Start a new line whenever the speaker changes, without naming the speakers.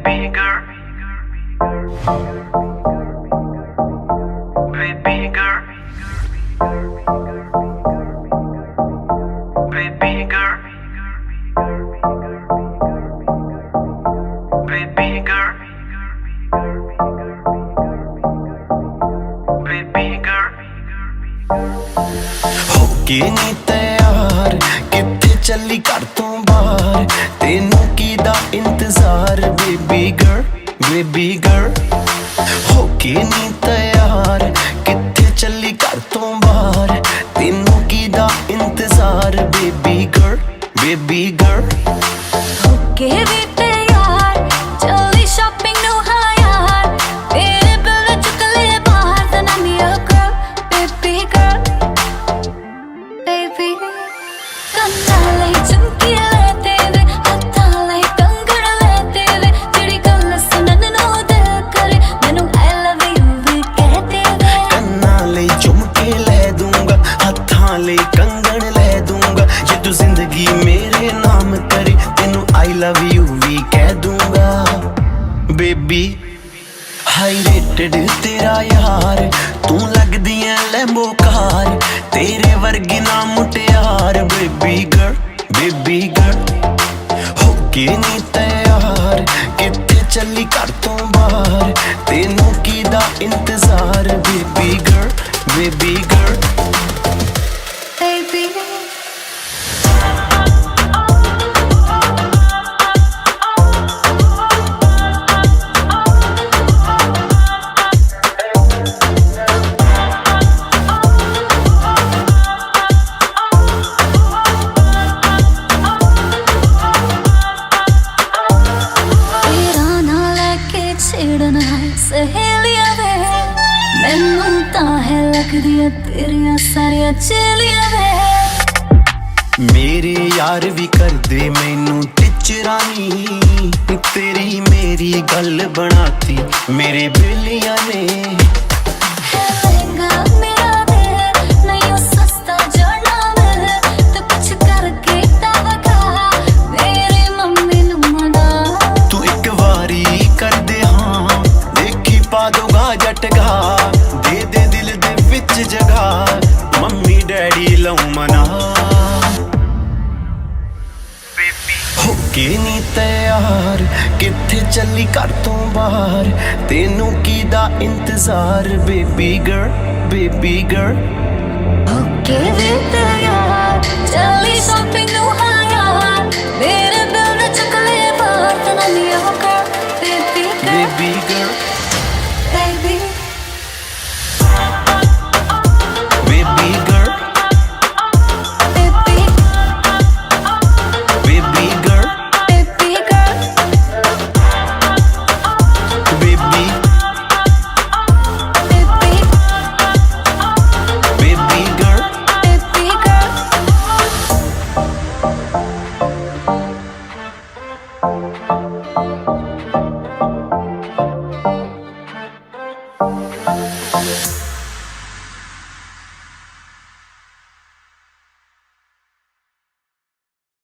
baby girl, baby girl, baby girl, baby girl, baby girl.
होके नी तैयार किथे चली घर तो बाहर तेनू कीदा इंतजार बेबी गर्ल होके नी तैयार किथे चली घर तो बाहर तेनू कीदा इंतजार बेबी गर्ल
होके भी तैयार चली शॉपिंग नु हाँ यार तेरे बिल चुक ले बाहर then I'm your girl baby girl baby ਕੰਨਾਂ ਲਈ ਝੁਮਕੀ ਲੈ ਤੇਰੇ ਹੱਥਾਂ ਲਈ ਕੰਗਣ ਲੈ ਤੇਰੇ ਜਿਹੜੀ ਗੱਲ ਸੁਣਨ ਨੂੰ ਦਿਲ ਕਰੇ ਮੈਨੂੰ I love you ਵੀ ਕਹਿ ਤੇਰੇ
ਕੰਨਾਂ ਲਈ ਝੁਮਕੇ ਲੈ ਦੂੰਗਾ ਹੱਥਾਂ ਲਈ ਕੰਗਣ ਲੈ ਦੂੰਗਾ ਜੇ ਤੂੰ ਜ਼ਿੰਦਗੀ ਮੇਰੇ ਨਾਮ ਕਰੇ ਤੈਨੂੰ I love you ਵੀ ਕਹਿ ਦੂੰਗਾ ਬੇਬੀ ਹਾਈ ਰੇਟਡ ਤੇਰਾ ਯਾਰ ਤੂੰ ਲੱਗਦੀ ਐ ਲੈਂਬੋ ਕਾਰ ਤੇਰੇ ਵਰਗੀ ਨਾ ਮੁਟਿਆਰ ਬੇਬੀ ਗਰਲ ਹੋਕੇ ਨੀ ਤੈयार ਕਿੱਥੇ ਚੱਲੀ ਘਰ ਤੋਂ ਬਾਹਰ ਤੈਨੂੰ ਕੀਦਾ ਇੰਤਜ਼ਾਰ ਬੇਬੀ ਗਰਲ
baby ਛੇੜਨਾ ਸਹੇਲੀਆਂ ਵੇ ਮੈਨੂੰ ਤਾਂ ਹੈ ਲੱਗਦੀਆਂ ਤੇਰੀਆਂ ਸਾਰੀਆਂ ਚੇਲੀਆਂ ਵੇ
ਮੇਰੇ ਯਾਰ ਵੀ ਕਰਦੇ ਮੈਨੂੰ ਟਿਚਰਾਨੀ ਤੇਰੀ ਮੇਰੀ ਗੱਲ ਬਣਾਤੀ ਮੇਰੇ ਬੇਲੀਆਂ ਨੇ
ਲਹਿੰਗਾ ਮੇਰਾ ਵੇ ਨਹੀਂ ਉਹ ਸਸਤਾ ਜੜਨਾ ਵੇ ਤੂੰ ਕੁਛ ਕਰਕੇ ਤਾਂ ਵਖਾ ਮੇਰੀ ਮੰਮੀ ਨੂੰ ਮਨਾ
ਤੂੰ ਇੱਕ ਵਾਰੀ ਕਰਦੇ ਹਾਂ ਦੇਖੀ ਪਾ ਦੋਗਾ ਜਟਗਾ ਦੇ ਦੇ ਦਿਲ ਦੇ ਵਿੱਚ ਜਗਾ ਮੰਮੀ ਡੈਡੀ ਲਉ ਮਨਾ ਹੋਕੇ ਨੀ ਤੈयार ਕਿੱਥੇ ਚੱਲੀ ਘਰ ਤੋਂ ਬਾਹਰ ਤੈਨੂੰ ਕੀਦਾ ਇੰਤਜ਼ਾਰ ਬੇਬੀ ਗਰਲ
ਹੋਕੇ ਵੀ ਤੈयार ਚੱਲੀ ਸ਼ਾਪਿੰਗ ਨੂੰ ਹਾਂ ਯਾਰ ਮੇਰੇ ਬਿਲ ਚੁੱਕ ਲੈ ਬਾਹਰ ਤਾਂ I'm your girl baby girl baby
baby girl